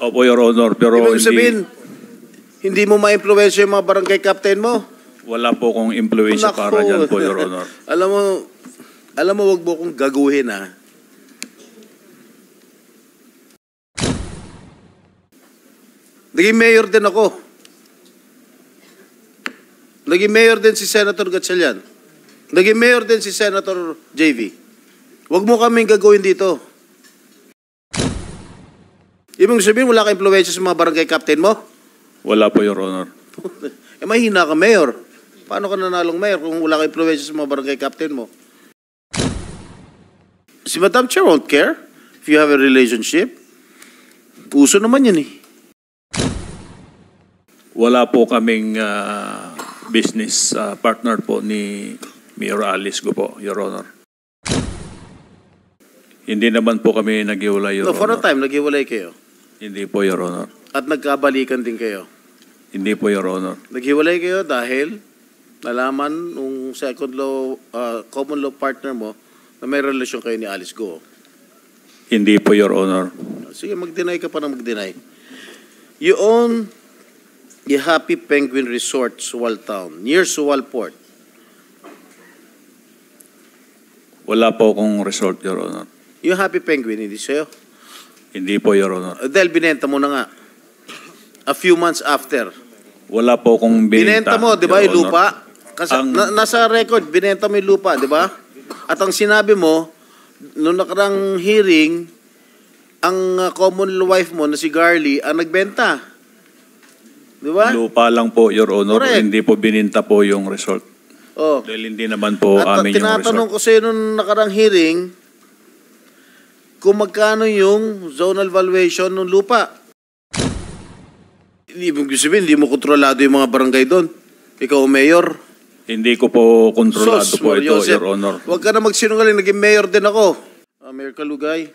Opo, Your Honor, pero Ibig sabihin, hindi mo ma-influensya yung mga barangay captain mo? wala po akong impluensya para dyan po, Your Honor. Alam mo, wag mo kong gaguhin, ha? Naging mayor din ako. Naging mayor din si Senator Gatchalian. Naging mayor din si Senator JV. Wag mo kaming gaguhin dito. Ibig sabihin, wala ka impluensya sa mga barangay captain mo? Wala po, Your Honor. Mahina ka, mayor. Paano ka nanalong mayor kung wala ka impluensya sa mga barangay captain mo? Si Madam Chair won't care if you have a relationship. Puso naman yun, eh. Wala po kaming business partner po ni Mayor Alice Go po, Your Honor. Hindi naman po kami naghiwalay, Your No, for a Honor. time, naghiwalay kayo. Hindi po, Your Honor. At nagkabalikan din kayo. Hindi po, Your Honor. Naghiwalay kayo dahil nalaman nung common law partner mo na may relasyon kayo ni Alice Go. Hindi po, Your Honor. Sige, mag-deny ka pa na mag-deny. You own the Happy Penguin Resort, Suwal Town, near Suwal Port. Wala po akong resort, Your Honor. Yung Happy Penguin, hindi sa'yo. Hindi po, Your Honor. Dahil binenta mo na nga. A few months after. Wala po akong Binenta mo, di ba, Your yung Honor. lupa? Kasi nasa record, binenta mo yung lupa, di ba? At ang sinabi mo, noong nakarang hearing, ang common law wife mo na si Garly ang nagbenta. Di ba? Lupa lang po, Your Honor. Correct. Hindi po bininta po yung resort. Oh. Dahil hindi naman po At amin yung tinatanong resort. ko sa'yo noong nakarang hearing, kung magkano yung zonal valuation ng lupa. Ibig sabihin, hindi mo kontrolado yung mga barangay doon. Ikaw mayor. Hindi ko po kontrolado Sos, po ito, Joseph, Your Honor. Huwag ka na magsinungaling, naging mayor din ako. Mayor Kalugay,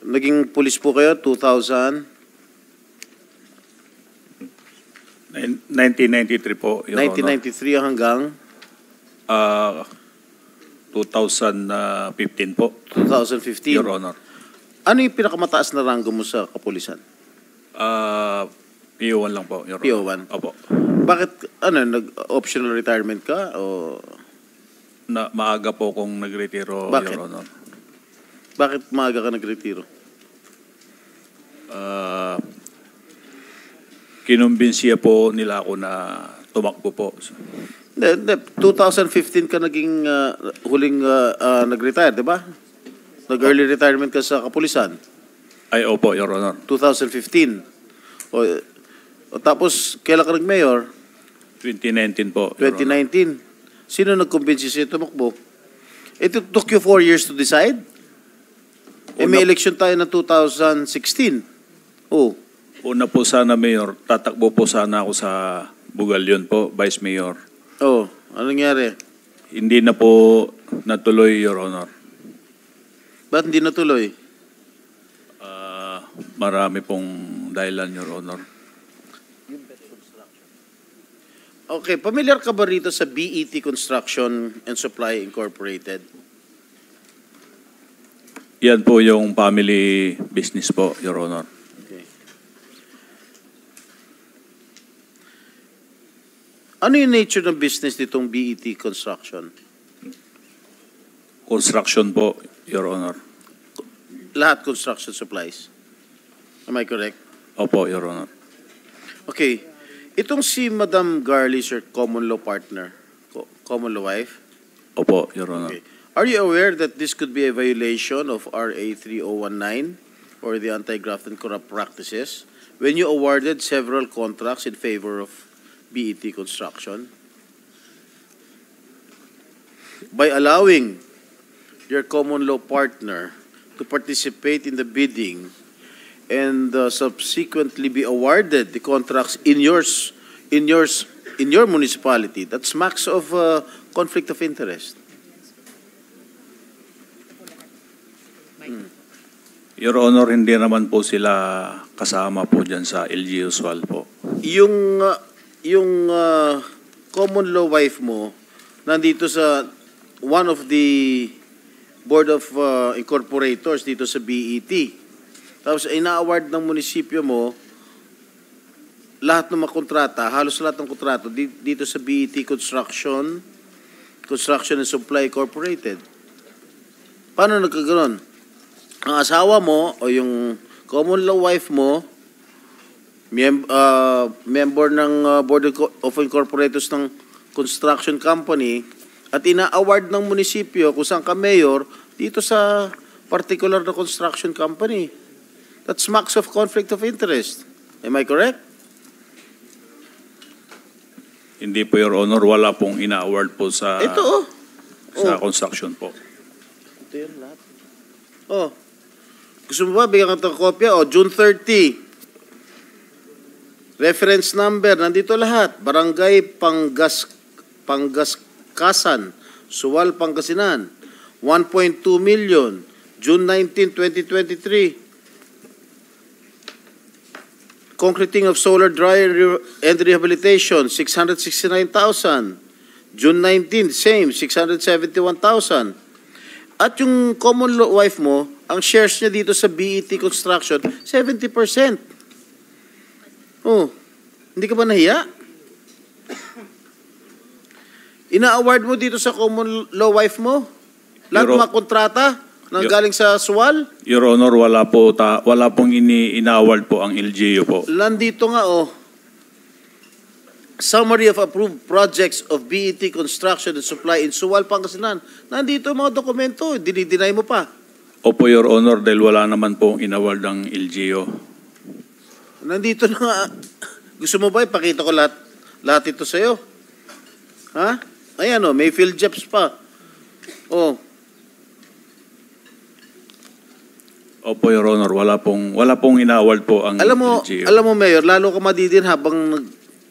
naging pulis po kayo, 1993 po, Your 1993 hanggang Honor. 2015 po, 2015. Your Honor. Ano yung pinakamataas na ranggo mo sa kapulisan? PO1 lang po, Your Honor. PO1? Opo. Bakit, nag-optional retirement ka? O Maaga po kung nagretiro, Bakit? Your Honor. bakit maaga ka nagretiro? Kinumbinsiya po nila ako na tumakbo po. Hindi, 2015 ka naging huling nag-retire, di ba? Nag-early retirement ka sa kapulisan. Ay, opo, Your Honor. 2015. O tapos, kailan ka nag-mayor? 2019 po, Your Honor. 2019. Sino nag-convince sa'yo tumakbo? It took you 4 years to decide? May election tayo na 2016. Oh. Una po sana, Mayor, tatakbo po sana ako sa Bugalyon po, Vice Mayor. Oh, ano nangyari? Hindi na po natuloy, Your Honor. Ba't hindi natuloy? Marami pong dahilan, Your Honor. Okay, familiar ka ba rito sa BET Construction and Supply Incorporated? Yan po yung family business po, Your Honor. Okay. Ano yung nature ng business nitong BET Construction? Construction po, Your Honor. Lahat construction supplies. Am I correct? Opo, Your Honor. Okay. Itong si Madam Garly, sir, common law partner, common law wife. Opo, Your Honor. Okay. Are you aware that this could be a violation of RA 3019 or the Anti-Graft and Corrupt Practices when you awarded several contracts in favor of BET Construction? By allowing your common law partner to participate in the bidding and subsequently be awarded the contracts in your municipality, that smacks of conflict of interest. Your Honor, hindi naman po sila kasama po dyan sa LG Usual po. Yung common law wife mo nandito sa one of the board of incorporators dito sa BET. Tapos ina-award ng munisipyo mo lahat ng mga kontrata, halos lahat ng kontrato dito sa BET Construction and Supply Incorporated. Paano nagkaganon? Ang asawa mo o yung common law wife mo, member ng Board of Incorporators ng construction company, at ina-award ng munisipyo kung saan ka mayor dito sa particular na construction company. That smacks of conflict of interest. Am I correct? Hindi po, Your Honor. Wala pong ina-award po sa, Ito, sa construction po. Ito yun lahat. Oh. Gusto mo ba bigyan ka ng kopya? June 30. Reference number, nandito lahat. Barangay Panggaskasan, Suwal, Pangasinan. 1.2 million. June 19, 2023. Concreting of solar dryer and rehabilitation, 669,000. June 19, same, 671,000. At yung common law wife mo, ang shares niya dito sa BET Construction, 70%. Oh, hindi ka ba nahiya? Ina-award mo dito sa common law wife mo? Lahat ng mga kontrata na galing sa SWAL? Your Honor, wala pong ina-award po ang LGU po. Nandito nga, Summary of approved projects of BET Construction and Supply in Suwal, Pangasinan. Nandito ang mga dokumento, dinideny mo pa. Opo, Your Honor, dahil wala naman pong in-award ang LGU. Nandito na nga. Gusto mo ba ipakita ko lahat ito sa'yo? Ha? Ayan may field jobs pa. Opo, Your Honor, wala pong ina-award po ang LGU. Alam mo, Mayor, lalo ka madidin habang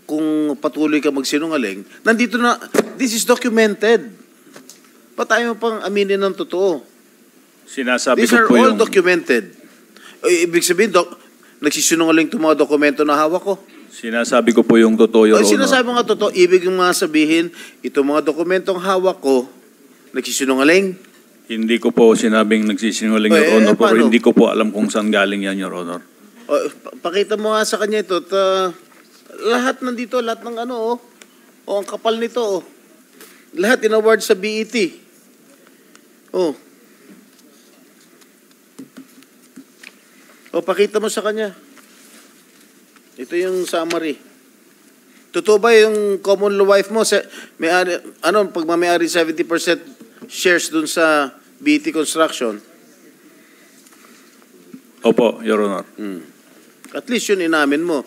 kung patuloy ka magsinungaling. Nandito na, this is documented. Pa tayo pang aminin ng totoo? These are all documented. Ibig sabihin, nagsisinungaling itong mga dokumento na hawak ko. Sinasabi ko po yung totoo, Your Honor. Sinasabi mo nga totoo, ibig yung mga sabihin, itong mga dokumentong hawak ko, nagsisinungaling. Hindi ko po sinabing nagsisinungaling, Your Honor, pero hindi ko po alam kung saan galing yan, Your Honor. Pakita mo nga sa kanya ito. Lahat nandito, lahat ng ang kapal nito, Lahat in-award sa BET. Pakita mo sa kanya. Ito yung summary. Totoo ba yung common law wife mo? Pag may-ari 70% shares dun sa BET Construction? Opo, Your Honor. At least yun inamin mo.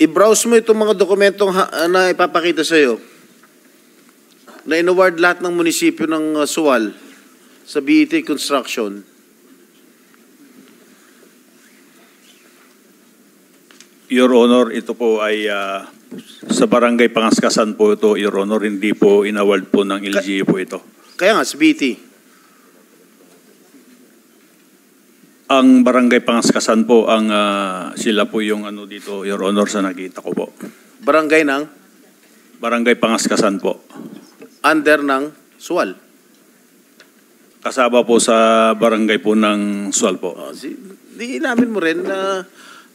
I-browse mo itong mga dokumentong na ipapakita sa'yo na in-award lahat ng munisipyo ng Suwal sa BET Construction. Your Honor, ito po ay sa Barangay Pangaskasan po ito, Your Honor. Hindi po in-award po ng LGU po ito. Kaya nga, sa BET. Ang Barangay Pangaskasan po, sila po yung dito, Your Honor, sa nakita ko po. Barangay ng? Barangay Pangaskasan po. Under ng Suwal? Kasama po sa barangay po ng Suwal po. Di inamin mo rin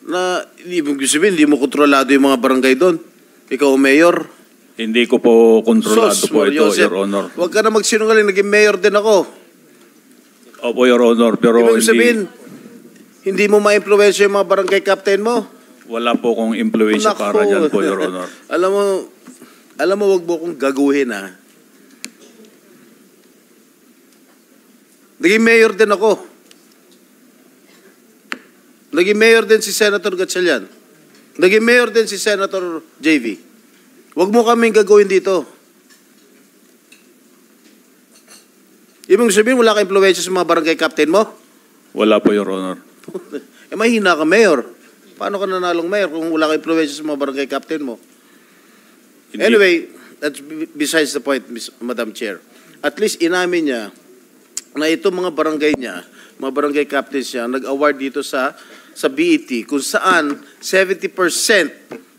na ibig sabihin, hindi mo kontrolado yung mga barangay doon. Ikaw mayor. Hindi ko po kontrolado po ito, Joseph, Your Honor. Huwag ka na magsinungaling, naging mayor din ako. Opo, Your Honor, pero ibig sabihin, hindi mo ma-influensya yung mga barangay captain mo? Wala po kong influensya para dyan po, Your Honor. Alam mo, wag mo kong gaguhin, Naging mayor din ako. Naging mayor din si Senator Gatchalian. Naging mayor din si Senator JV. Huwag mo kaming gagawin dito. Ibig sabihin, wala ka influensya sa mga barangay captain mo? Wala po, Your Honor. Mahina ka, mayor. Paano ka nanalong mayor kung wala ka influensya sa mga barangay captain mo? Hindi. Anyway, that's besides the point, Madam Chair. At least inamin niya na itong mga barangay niya, mga barangay captains niya, nag-award dito sa BET kung saan 70%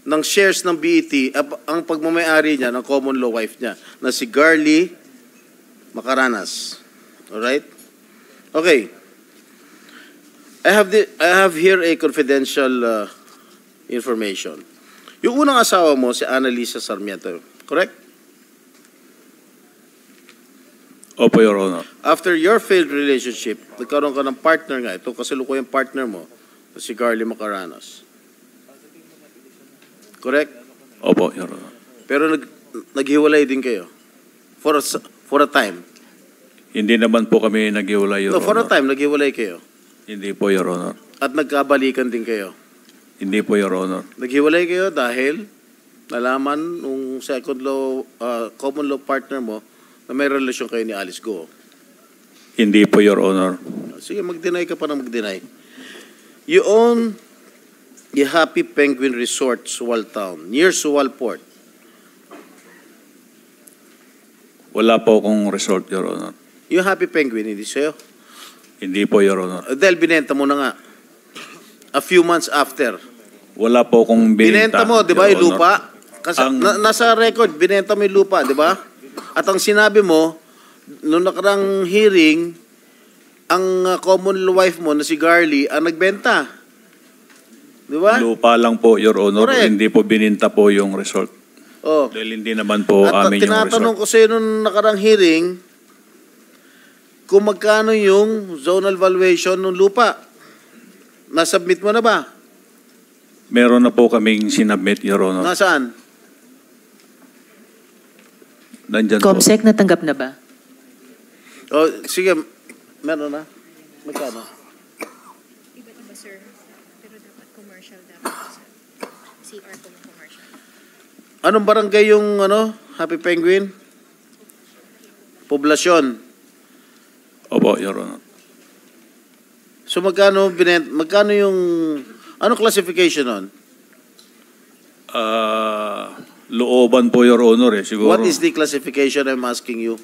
ng shares ng BET ang pagmamayari niya ng common law wife niya na si Garly Macaranas. Alright? Okay. I have here a confidential information. Yung unang asawa mo, si Annalisa Sarmiento, correct? Opo, Your Honor. After your failed relationship, nagkaroon ka ng partner nga, ito kasalukuyang partner mo, si Garly Macaranos. Correct? Opo, Your Honor. Pero naghiwalay din kayo for a time. Hindi naman po kami naghiwalay, Your No, for a Honor. time naghiwalay kayo. Hindi po, Your Honor. At nagkabalikan din kayo. Hindi po, Your Honor. Naghiwalay kayo dahil nalaman nung second law, common law partner mo na may relasyon kayo ni Alice Go. Hindi po, Your Honor. Sige, mag-deny ka pa na mag-deny. You own the Happy Penguin Resort, Suwal Town, near Suwal Port. Wala po akong resort, Your Honor. Yung Happy Penguin, hindi sa'yo. Hindi po, Your Honor. Dahil binenta mo na nga. A few months after. Wala po akong Binenta mo, di ba, Your yung Honor. lupa? Kasi nasa record, binenta mo yung lupa, di ba? At ang sinabi mo, nung nakarang hearing, ang common wife mo na si Garly ang nagbenta. Di ba? Lupa lang po, Your Honor. Correct. Hindi po bininta po yung resort. Oh. Dahil hindi naman po At amin yung tinatanong resort. ko sa'yo nung nakarang hearing, kung magkano yung zonal valuation ng lupa. Nasubmit mo na ba? Meron na po kaming sinabmit, Your Honor. Nasaan? Nandyan po. Comsec, natanggap na ba? Oh, sige, meron na. Magkano? Iba-iba, sir. Pero dapat commercial dapat, sir. CR po ng commercial. Anong barangay yung Happy Penguin? Poblasyon. Opo, Your Honor. So magkano yung anong classification nun? Looban po, Your Honor, eh. Siguro. What is the classification I'm asking you?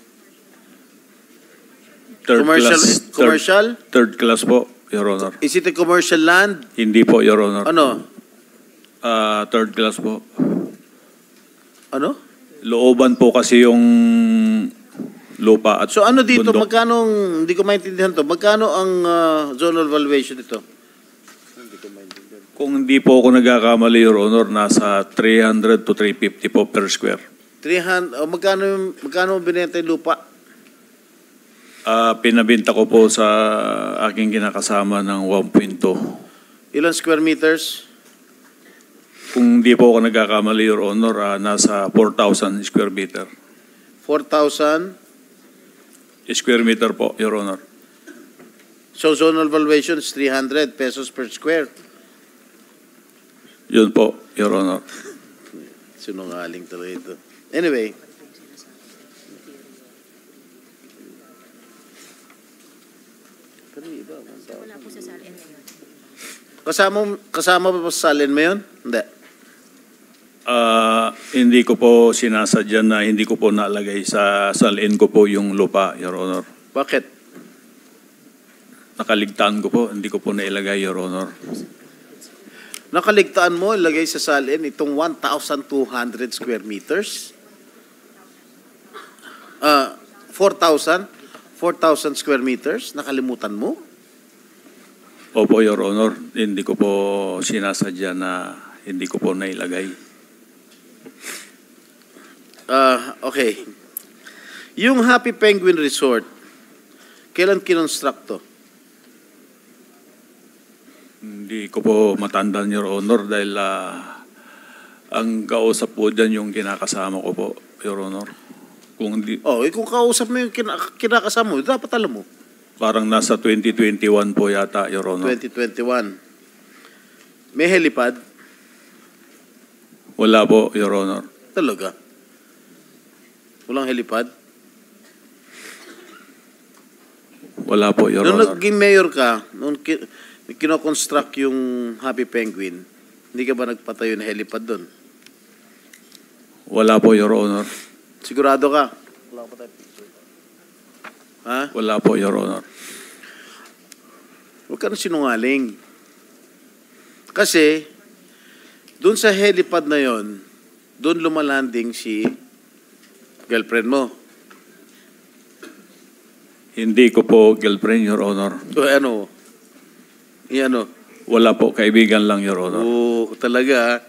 Third commercial? class, Commercial? Third class po, Your Honor. Is it a commercial land? Hindi po, Your Honor. Ano? Third class po. Ano? Looban po kasi yung lupa at So ano dito, bundok. magkano, hindi ko maintindihan to, magkano ang zonal valuation dito? Kung hindi po ako nagkakamali, Your Honor, nasa 300 to 350 po per square. 300, magkano binenta yung lupa? Pinabinta ko po sa aking kinakasama ng 1.2. Ilan square meters? Kung hindi po ako nagkakamali, Your Honor, nasa 4,000 square meter. 4,000. Square meter po, Your Honor. So zonal valuation is 300 pesos per square. Yun po, Your Honor. Sinungaling talaga ito. Anyway. Wala po sa salin ngayon. Kasama ba sa salin mo yun? Hindi. Hindi ko po sinasadya na hindi ko po nalagay sa salin ko po yung lupa, Your Honor. Bakit? Nakaligtaan ko po, hindi ko po nailagay, Your Honor. Nakaligtaan mo, ilagay sa salin itong 1,200 square meters. 4,000 square meters. Nakalimutan mo? Opo, Your Honor, hindi ko po sinasadya na hindi ko po nailagay. Okay. Yung Happy Penguin Resort, kailan kinonstruct to? Hindi ko po matandaan, Your Honor, dahil ang kausap po dyan yung kinakasama ko po, Your Honor. Kung hindi, Kung kausap mo yung kinakasama mo, dapat alam mo. parang nasa 2021 po yata, Your Honor. 2021. May helipad? Wala po, Your Honor. Talaga? Walang helipad? Wala po, Your Nung Honor. naging mayor ka, nung kinoconstruct yung Happy Penguin, hindi ka ba nagpatayo ng helipad doon? Wala po, Your Honor. Sigurado ka? Wala pa tayo picture. Ha? Wala po, Your Honor. Huwag ka na sinungaling. Kasi, doon sa helipad na yon, doon lumalanding si girlfriend mo. Hindi ko po girlfriend, Your Honor. So, ano? Ano? Wala po, kaibigan lang, Your Honor. Oo, talaga.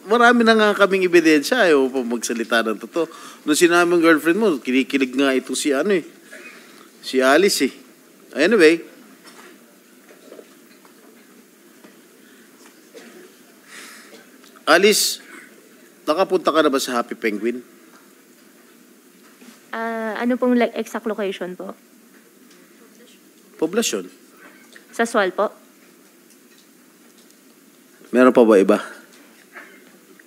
Marami na nga kaming ebidensya. Ayaw pa magsalita ng totoo. Nung sinabi ng girlfriend mo, kinikilig nga ito si si Alice eh. Anyway, Alice, nakapunta ka na ba sa Happy Penguin? Ano pong exact location po? Poblasyon. Sa Sual po? Meron pa ba iba?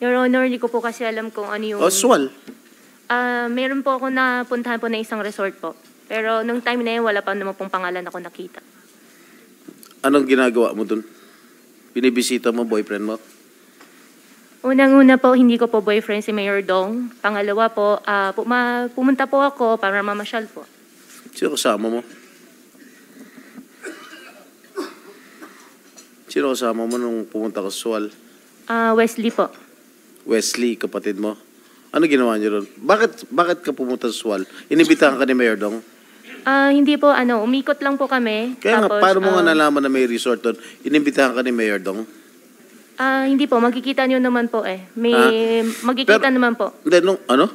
Your Honor, hindi ko po kasi alam kung ano yung... Oswal. Meron po ako napuntahan po na isang resort po. Pero nung time na yun, wala pa naman pong pangalan ako nakita. Anong ginagawa mo dun? Binibisita mo boyfriend mo? Unang-una po, hindi ko po boyfriend si Mayor Dong. Pangalawa po, pumunta po ako para mamasyal po. Sino kasama mo? Sino kasama mo nung pumunta ka sa Sual? Wesley po. Wesley, kapatid mo. Ano ginawa niyo ron? Bakit ka pumunta sa Sual? Inibitahan ka ni Mayor Dong? Hindi po, umikot lang po kami. Kaya Tapos, nga, paano mo nga nalaman na may resort doon? Inibitahan ka ni Mayor Dong? Hindi po, magkikita niyo naman po eh. Magkikita naman po. Hindi, ano?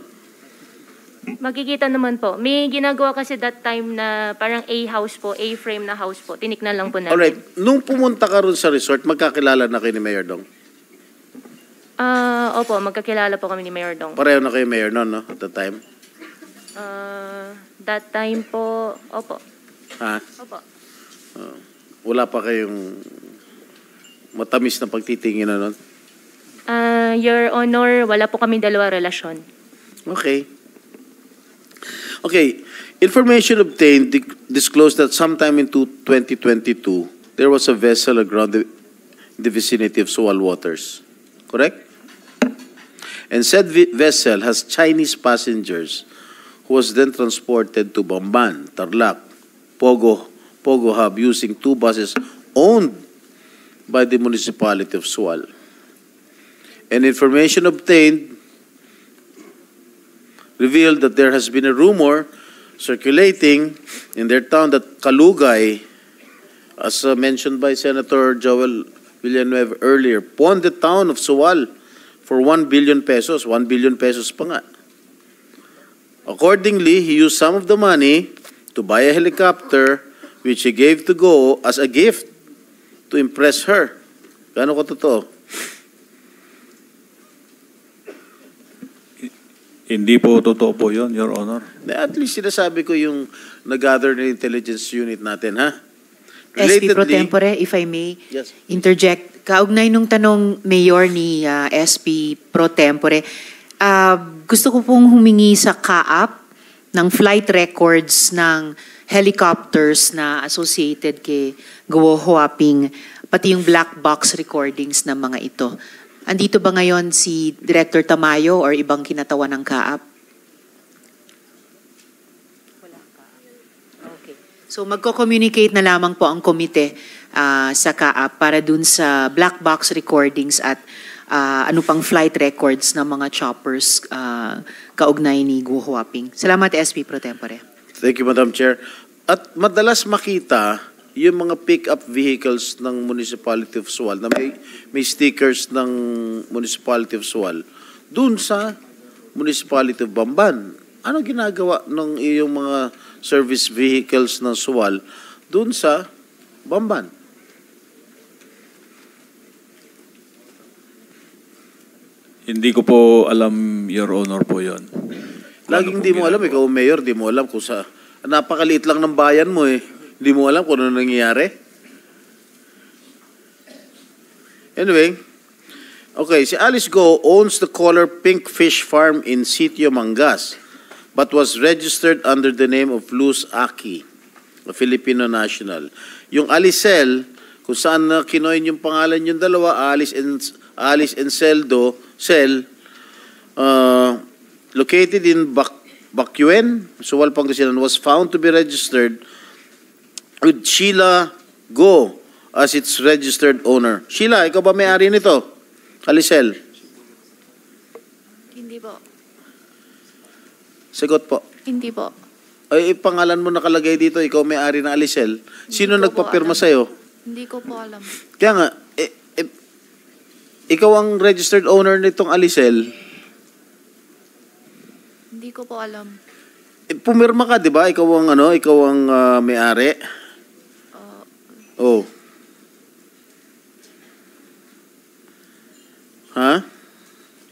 Magkikita naman po. May ginagawa kasi that time na parang A-house po, A-frame na house po. Tiniknan lang po namin. Alright, nung pumunta ka ron sa resort, magkakilala na kayo ni Mayor Dong? Opo, magkakilala po kami ni Mayor Dong. Pareho na kayo Mayor noon, no? At that time? That time po, opo. Ha? Opo. Wala pa kayong matamis na pagtitingin na nun? Your Honor, wala po kami dalawa relasyon. Okay. Okay. Information obtained disclosed that sometime in 2022, there was a vessel aground in the vicinity of Sual waters. Correct? And said vessel has Chinese passengers who was then transported to Bamban, Tarlac, Pogo Hub using 2 buses owned by the municipality of Sual. And information obtained revealed that there has been a rumor circulating in their town that Kalugay, as mentioned by Senator Joel Villanueva earlier, pawned the town of Sual for 1 billion pesos. 1 billion pesos pa nga. Accordingly, he used some of the money to buy a helicopter which he gave to Go as a gift to impress her. Gaano ko totoo? Hindi po totoo po yun, Your Honor. At least sinasabi ko yung nag-gather na intelligence unit natin, ha? SP Pro Tempore, if I may Yes. interject. Kaugnay nung tanong Mayor ni SP Pro Tempore, gusto ko pong humingi sa CAAP ng flight records ng helicopters na associated kay Guo Huaping, pati yung black box recordings ng mga ito. Andito ba ngayon si Director Tamayo or ibang kinatawan ng CAAP? Okay. So magko-communicate na lamang po ang komite sa CAAP para dun sa black box recordings at ano pang flight records ng mga choppers kaugnay ni Guo Huaping. Salamat, SP Pro Tempore. Thank you, Madam Chair. At madalas makita yung mga pick-up vehicles ng Municipality of Sual na may stickers ng Municipality of Sual dun sa Municipality of Bamban. Ano ginagawa ng iyong mga service vehicles ng Sual dun sa Bamban? Hindi ko po alam, Your Honor, po yun. Laging di mo alam, ikaw mayor, di mo alam kung sa... Napakaliit lang ng bayan mo eh. Hindi mo alam kung ano nangyayari. Anyway, okay, si Alice Go owns the color Pink Fish Farm in Sitio Mangas but was registered under the name of Luz Aki, a Filipino national. Yung Alicel, kung saan na kinoin yung pangalan yung dalawa, Alice and Cel, located in Bacuén, Sual, Pangasinan, was found to be registered with Sheila Go as its registered owner. Sheila, ikaw ba may-ari nito? Alicel? Hindi po. Sagot po. Hindi po. Ay, pangalan mo nakalagay dito, ikaw may-ari ng Alicel. Sino Hindi ko po nagpapirma alam. sa'yo? Hindi ko po alam. Kaya nga, ikaw ang registered owner nitong Alicel. Hindi ko po alam. Pumirma ka, di ba? Ikaw ang may-ari. Oh. Ha?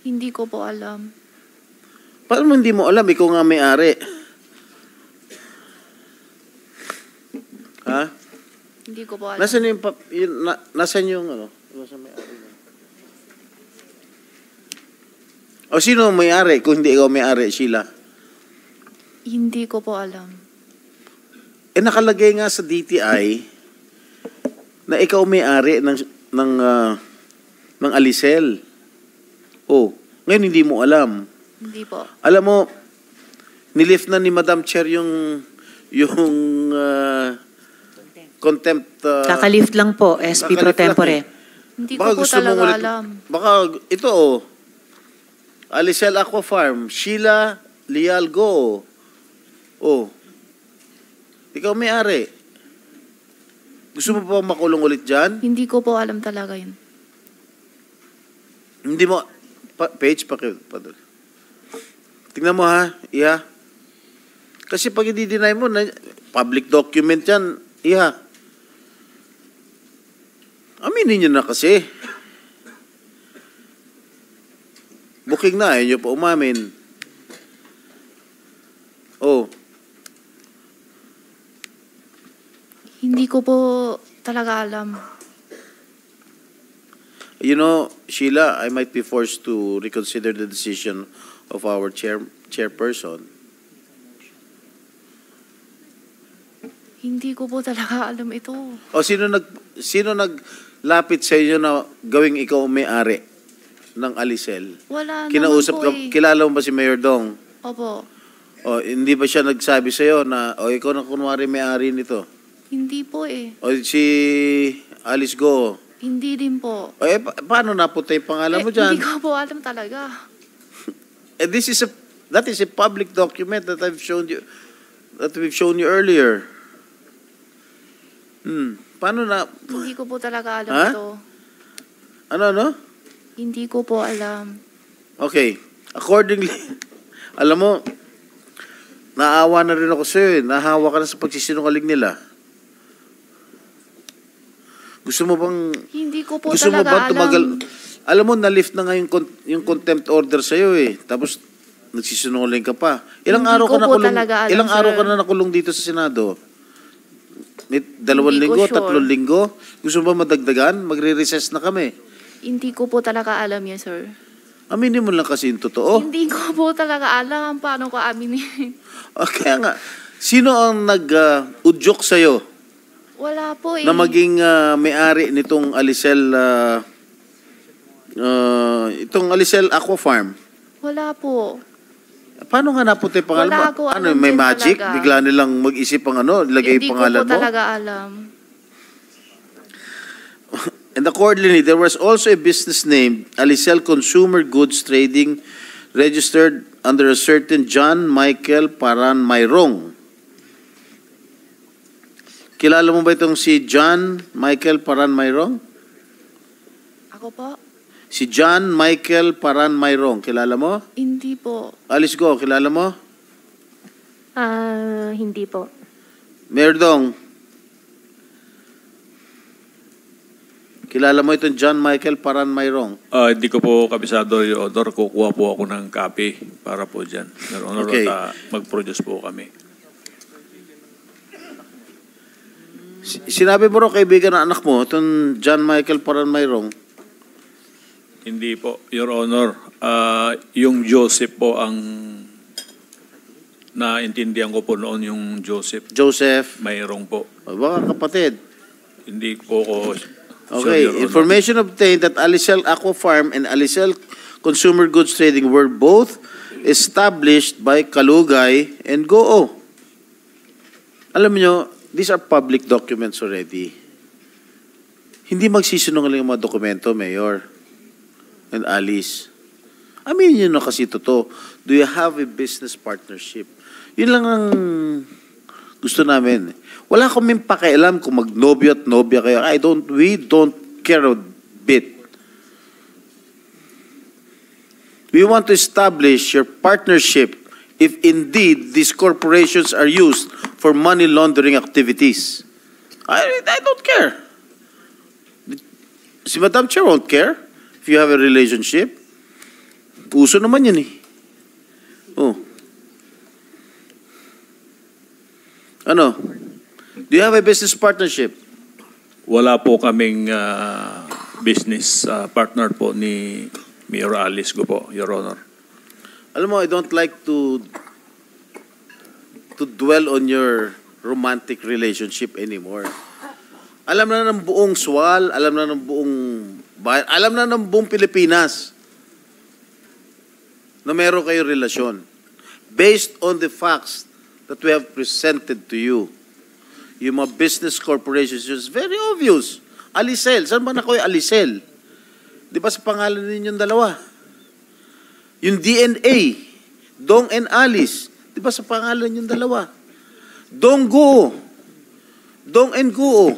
Hindi ko po alam. Paano mo hindi mo alam? Ikaw nga may-ari. Ha? Hindi ko po alam. Nasaan yung, nasaan yung Nasaan may-ari? O sino ang may-ari kung hindi ikaw may-ari, Sheila? Hindi ko po alam. Nakalagay nga sa DTI na ikaw may-ari ng Alicel. Oh, ngayon hindi mo alam. Hindi po. Alam mo, nilift na ni Madam Chair yung contempt. Kakalift lang po, SP Pro Kakalift lang Tempore. Hindi ko Baka po gusto mong talaga ulit- alam. Baka ito Alicel Aqua Farm, Sheila Lialgo. Oh. Ikaw may-ari. Gusto mo pa makulong ulit dyan? Hindi ko po alam talaga yun. Hindi mo, page pa. Tingnan mo ha, Iha. Kasi pag i-deny mo, public document yan, Iha. Aminin nyo na kasi. Booking na, ayaw nyo pa umamin. Oh. Hindi ko po talaga alam. You know, Sheila, I might be forced to reconsider the decision of our chairperson. Hindi ko po talaga alam ito. O sino naglapit sa inyo na gawing ikaw ang may-ari ng Alicel? Wala Kinausap naman po ka, kilala mo ba si Mayor Dong? Opo. O hindi ba siya nagsabi sa iyo na ikaw na kunwari may-ari nito? Hindi po eh. O si Alice Go? Hindi din po. O paano napunta yung pangalan mo dyan? Hindi ko po alam talaga. That is a public document that we've shown you earlier. Paano na? Hindi ko po talaga alam Ha? ito. Ano? Hindi ko po alam. Okay. Accordingly, alam mo, naawa na rin ako sa'yo eh. Nahawa ka na sa pagsisinungaling nila. Gusto mo bang... Hindi ko po Gusto mo talaga bang tumagal? alam. Alam mo, na-lift na nga yung contempt order sa'yo eh. Tapos, nagsisinungaling ka pa. Ilang Hindi araw ko ka po nakulong? talaga alam, Ilang araw sir. ka na nakulong dito sa Senado? May 2 Hindi ko linggo, sure. 3 linggo? Gusto mo ba madagdagan? Magre-recess na kami. Hindi ko po talaga alam yan, sir. Aminin mo lang kasi yung totoo. Hindi ko po talaga alam paano ko aminin. Kaya nga, sino ang nag-udyok sa'yo Wala po eh. na maging may-ari nitong Alicel, itong Alicel Aqua Farm? Wala po. Paano nga napunta yung pangalan Wala mo? ko Ano, alam may din magic? talaga. Bigla nilang mag-isip ang ilagay yung pangalan Hindi ko po mo? talaga alam. And accordingly, there was also a business named Alicel Consumer Goods Trading registered under a certain John Michael Paran Mayrong. Kilala mo ba itong si John Michael Paran Mayrong? Ako po? Si John Michael Paran Mayrong, kilala mo? Hindi po. Alice Go, kilala mo? Hindi po. Mayor Dong, kilala mo itong John Michael Paran Mayrong? Hindi ko po kabisado, Your Honor. Kukuha po ako ng copy para po dyan. Your Honor, Okay. at mag-produce po kami. Sinabi mo rin kaibigan ng anak mo, itong John Michael Paran Mayrong. Hindi po, Your Honor. Yung Joseph po ang naintindihan ko po noon, yung Joseph. Joseph, Mayroong po. baka kapatid. Hindi po ko Okay, Your Honor. information obtained that Alicel Aqua Farm and Alicel Consumer Goods Trading were both established by Kalugay and Goo. Alam niyo, these are public documents already. Hindi magsisinungaling ang mga dokumento, Mayor and Alice. Aminin niyo na kasi totoo. Do you have a business partnership? Yun lang ang Gusto namin. Wala kaming pakialam kung magnobyo at nobya kayo. We don't care a bit. We want to establish your partnership if indeed these corporations are used for money laundering activities. I don't care. Si Madam Chair won't care if you have a relationship. Uso naman yun eh. Oh. Ano? Do you have a business partnership? Wala po kaming business partner po ni Mayor Alice ko po, Your Honor. Alam mo, I don't like to dwell on your romantic relationship anymore. Alam na ng buong SWAL, alam na ng buong bayan, alam na ng buong Pilipinas na meron kayong relasyon. Based on the facts that we have presented to you, yung mga business corporations, it's very obvious. Alicel, saan ba na kayo Alicel? Di ba sa pangalan ninyong dalawa? Yung DNA, Dong and Alice, di ba sa pangalan yung dalawa? Dong Guo, Dong and Guo.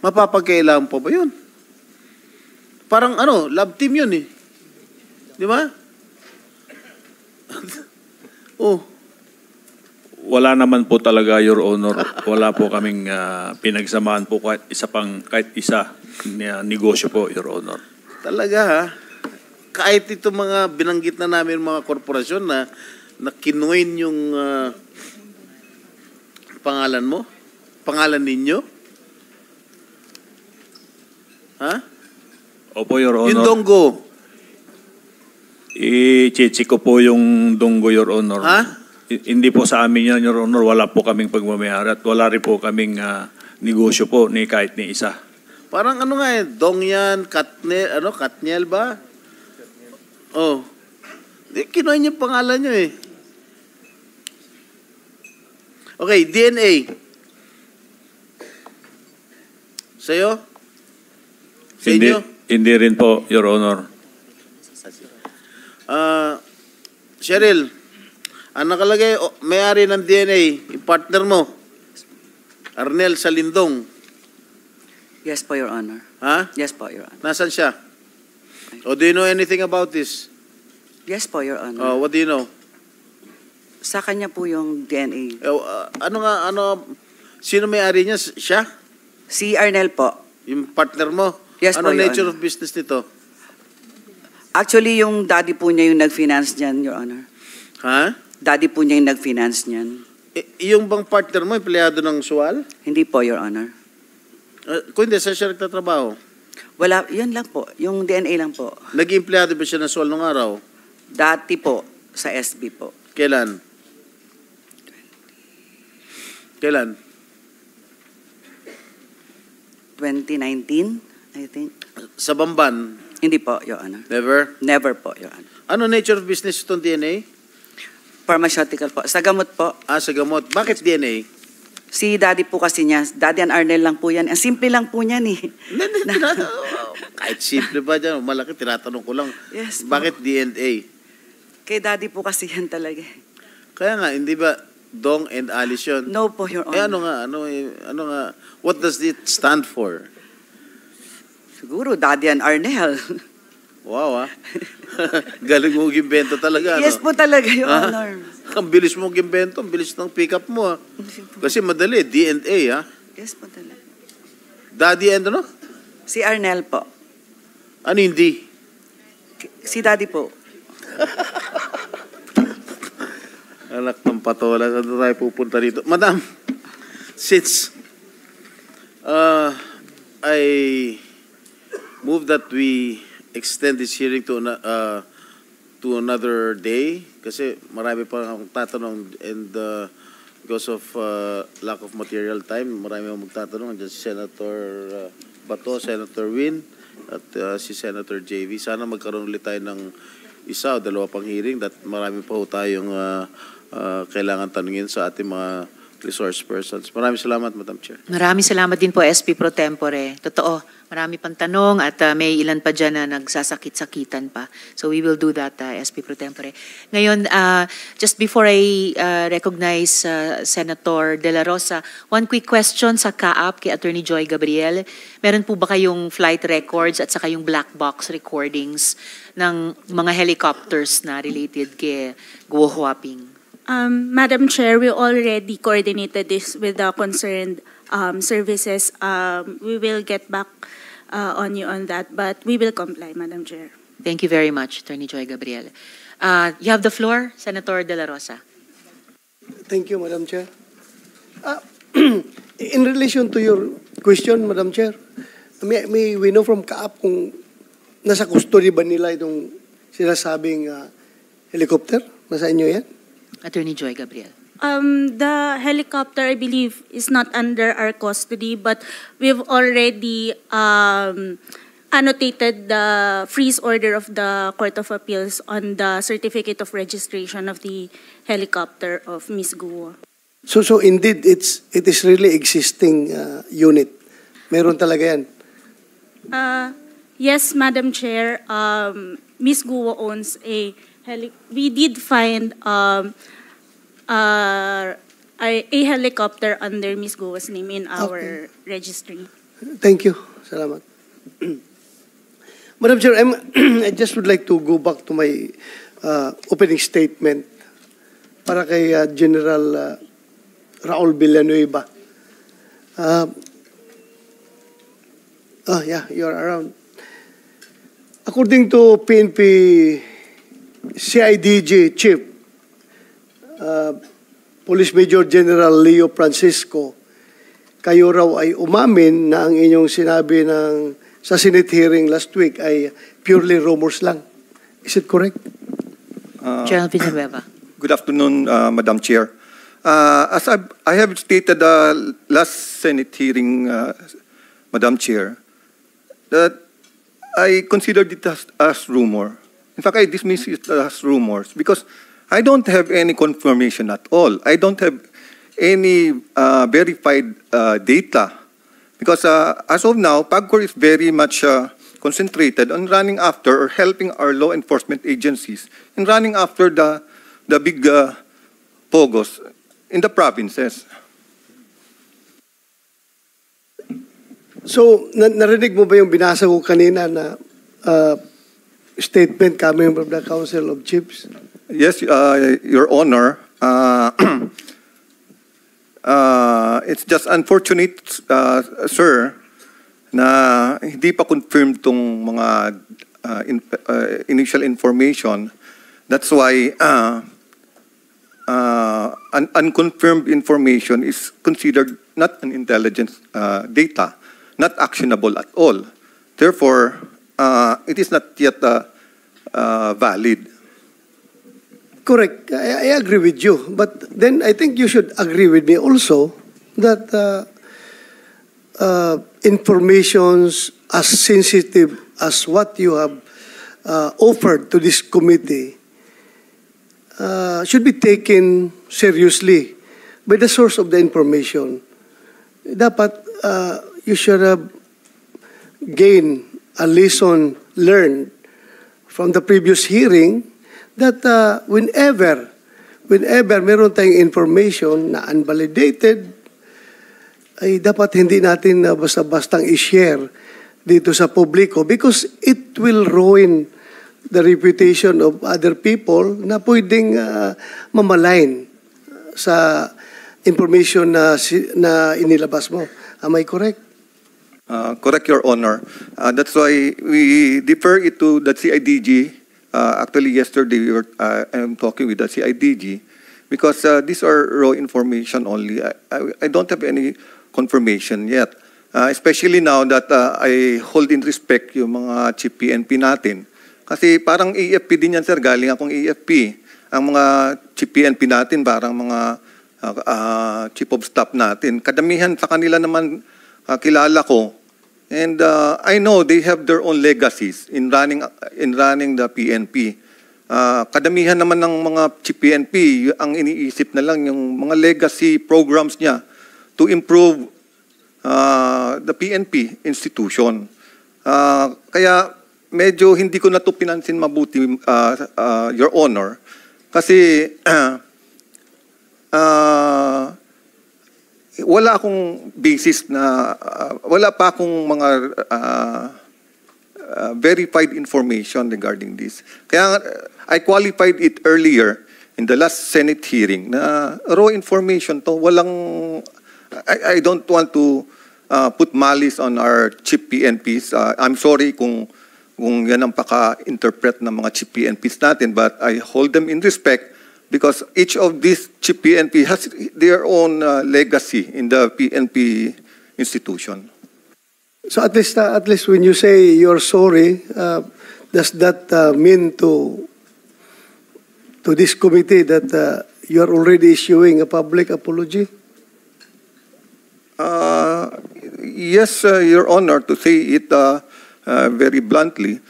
Mapapagkailangan pa ba yun? Parang ano, love team yun eh. Di ba? Oh. Wala naman po talaga, Your Honor. Wala po kaming pinagsamaan po kahit isa na negosyo po, Your Honor. Talaga ha? Kahit ito mga binanggit na namin mga korporasyon na kinuin yung pangalan mo? Pangalan ninyo? Ha? Opo, Your Honor. Yung Donggo. I-check ko po yung Donggo, Your Honor. Ha? Hindi po sa amin yan, Your Honor. Wala po kaming pagmamayari at wala rin po kaming negosyo po ni kahit ni isa. Parang ano nga eh, Dong yan, Katniel ba? Oh. Kinuha niyo pangalan niyo eh. Okay, DNA. Sa'yo? Sa inyo? Hindi rin po, Your Honor. Cheryl, ang nakalagay, may-ari ng DNA, yung partner mo, Arnel Salindong. Yes po, Your Honor. Ha? Yes po, Your Honor. Nasaan siya? O do you know anything about this? Yes po, Your Honor. Oh, what do you know? Sa kanya po yung DNA. Sino may-ari niya? Siya? Si Arnel po. Yung partner mo? Yes ano po, Your nature Honor. of business nito? Actually, yung daddy po niya yung nag-finance niyan, Your Honor. Ha? Daddy po niya yung nag-finance niyan. Yung bang partner mo, empleyado ng SWAL? Hindi po, Your Honor. Kung hindi, saan siya nagtatrabaho? Wala, yun lang po. Yung DNA lang po. Nag-empleyado ba siya ng SWAL nung araw? Dati po, sa SB po. Kailan? Kailan? 2019, I think. Sa Bamban? Hindi po, Your Honor. Never? Never po, Your Honor. Ano nature of business itong DNA? Pharmaceutical po. Sa gamot po. Sa gamot. Bakit DNA? Si daddy po kasi niya, daddy and Arnel lang po yan. Ang simple lang po niyan eh. Kahit simple ba dyan, malaki, tinatanong ko lang. Yes po. Bakit DNA? Kay daddy po kasi yan talaga. Kaya nga, hindi ba Dong and Alice yun? No po, Your Honor. Ano nga, what does it stand for? Siguro, daddy and Arnel. Wow, galing mo gimbento talaga. Yes po talaga, Your Honor. Ang bilis mo gimbento, ang bilis ng pick up mo. Kasi madali, DNA, ha? Yes po talaga. Daddy and ano? Si Arnel po. Ano hindi? Si daddy po. Anak ng patola, saan tayo pupunta dito? Madam, since I move that we extend this hearing to another day, kasi marami pa akong tatanong and because of lack of material time, marami akong magtatanong. Andiyan si Senator Bato, Senator Win, at si Senator JV. Sana magkaroon ulit tayo ng isa o dalawa pang hearing that marami pa ho tayong kailangan tanungin sa ating mga resource persons. Maraming salamat, Madam Chair. Maraming salamat din po, SP Pro Tempore. Totoo, marami pang tanong at may ilan pa dyan na nagsasakit-sakitan pa. So we will do that, SP Pro Tempore. Ngayon, just before I recognize Senator De La Rosa, one quick question sa CAAP kay Attorney Joy Gabriel. Meron po ba kayong flight records at saka yung black box recordings ng mga helicopters na related kay Guo Huaping? Madam Chair, we already coordinated this with the concerned services. We will get back on you on that, but we will comply, Madam Chair. Thank you very much, Attorney Joy Gabriel. You have the floor, Senator De La Rosa. Thank you, Madam Chair. In relation to your question, Madam Chair, may we know from CAAP kung nasa custody ba nila itong sinasabing helicopter? Nasa inyo yan? Attorney Joy Gabriel. The helicopter, I believe, is not under our custody, but we've already annotated the freeze order of the Court of Appeals on the certificate of registration of the helicopter of Ms. Guo. So indeed, it is really existing unit. Meron talaga yan. Yes, Madam Chair. Ms. Guo owns a we did find a helicopter under Ms. Guo's name in our registry. Thank you. Salamat. Madam Chair, I just would like to go back to my opening statement para kay General Raul Villanueva. Yeah, you're around. According to PNP CIDG Chief, Police Major General Leo Francisco, kayo raw ay umamin na ang inyong sinabi sa Senate hearing last week ay purely rumors lang. Is it correct? General Villanueva. Good afternoon, Madam Chair. As I have stated last Senate hearing, Madam Chair, that I considered it as rumor. In fact, I dismiss it as rumors because I don't have any confirmation at all. I don't have any verified data because as of now, PAGCOR is very much concentrated on running after or helping our law enforcement agencies in running after the big pogos in the provinces. So, narinig mo ba yung binasa ko kanina na statement coming from the Council of Chiefs? Yes, Your Honor. It's just unfortunate, sir, na hindi pa confirmed tong mga initial information. That's why unconfirmed information is considered not an intelligence data, not actionable at all. Therefore, it is not yet valid. Correct. I agree with you. But then I think you should agree with me also that informations as sensitive as what you have offered to this committee should be taken seriously by the source of the information. Dapat you should have gained a lesson learned from the previous hearing that whenever meron tayong information na unvalidated, ay dapat hindi natin basta-bastang i-share dito sa publiko because it will ruin the reputation of other people na pwedeng mamalain sa information na inilabas mo. Am I correct? Correct, Your Honor. That's why we defer it to the CIDG. Actually, yesterday I am talking with the CIDG because these are raw information only. I don't have any confirmation yet. Especially now that I hold in respect yung mga chief PNP natin. Kasi parang AFP din yan, sir. Galing akong AFP. Ang mga chief PNP natin, parang mga chief of staff natin. Kadamihan sa kanila naman kilala ko. And I know they have their own legacies in running the PNP. kadamihan naman ng mga PNP, ang iniisip na lang yung mga legacy programs niya to improve the PNP institution. Kaya medyo hindi ko na ito pinansin mabuti, Your Honor, kasi wala akong basis na, wala pa akong mga verified information regarding this. Kaya I qualified it earlier in the last Senate hearing na raw information to, walang, I don't want to put malice on our chief PNPs. I'm sorry kung yan ang paka-interpret ng mga chief PNPs natin, but I hold them in respect because each of these chief PNP has their own legacy in the PNP institution. So at least when you say you're sorry, does that mean to this committee that you are already issuing a public apology? Yes, Your Honor, to say it very bluntly,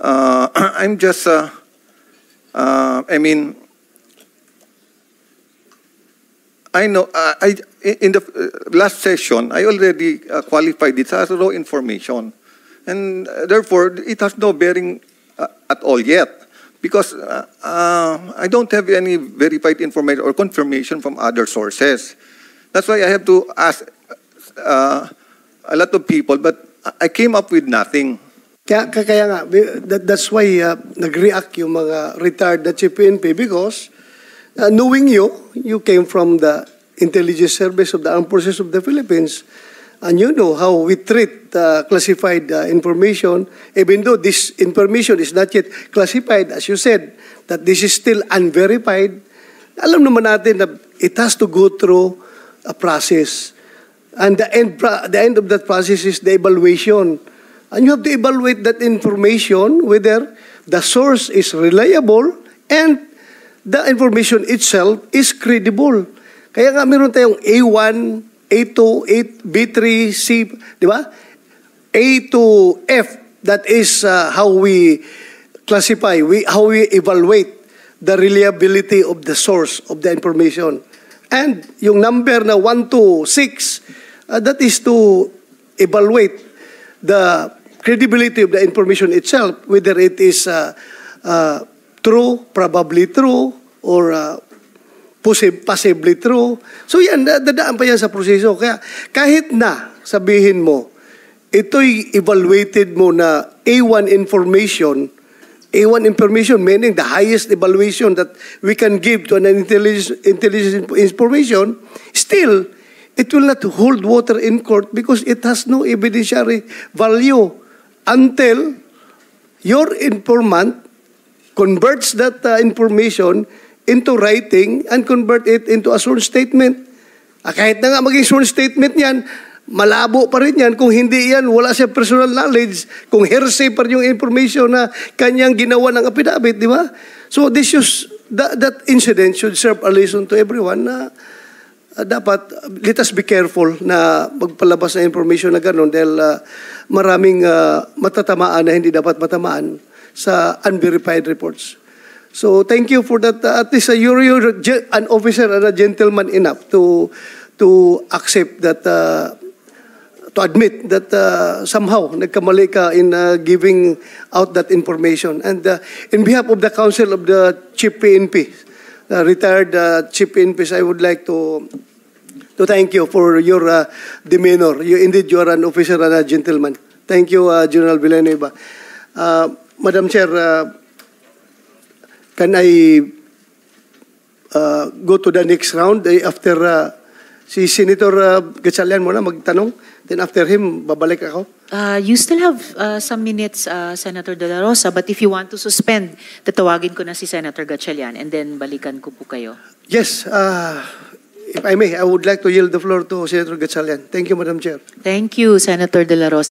I'm just, I mean, I know, in the last session, I already qualified it as raw information. And therefore, it has no bearing at all yet. Because I don't have any verified information or confirmation from other sources. That's why I have to ask a lot of people, but I came up with nothing. Kaya nga, that's why nag-react yung mga retired na chief PNP because knowing you came from the intelligence service of the Armed Forces of the Philippines, and you know how we treat classified information, even though this information is not yet classified, as you said, that this is still unverified. Alam naman natin na it has to go through a process. And the end of that process is the evaluation. And you have to evaluate that information, whether the source is reliable and the information itself is credible. Kaya nga meron tayong A1, A2, B3, C, di ba? A to F, that is how we classify, how we evaluate the reliability of the source of the information. And yung number na 1 to 6, that is to evaluate the credibility of the information itself, whether it is true, probably true, or possibly true. So yan, dadaan pa yan sa proseso. Kaya kahit na sabihin mo, ito'y evaluated mo na A1 information meaning the highest evaluation that we can give to an intelligence information, still, it will not hold water in court because it has no evidentiary value until your informant converts that information into writing and convert it into a sworn statement. Kahit na nga maging sworn statement yan, malabo pa rin yan kung hindi yan, wala siya personal knowledge, kung hearsay pa rin yung information na kanyang ginawa ng affidavit, di ba? So that incident should serve a lesson to everyone na dapat, let us be careful na magpalabas na information na gano'n dahil maraming matatamaan na hindi dapat matamaan sa unverified reports. So thank you for that. At least you're an officer and a gentleman enough to accept that, to admit that somehow nagkamali ka in giving out that information. And in behalf of the Council of the Chief PNP, retired Chief PNPs, I would like to thank you for your demeanor. Indeed, you are an officer and a gentleman. Thank you, General Villanueva. Madam Chair, can I go to the next round after si Senator Gatchalian muna magtanong? Then after him, babalik ako. You still have some minutes, Senator De La Rosa, but if you want to suspend, tatawagin ko na si Senator Gatchalian and then balikan ko po kayo. Yes, if I may, I would like to yield the floor to Senator Gatchalian. Thank you, Madam Chair. Thank you, Senator De La Rosa.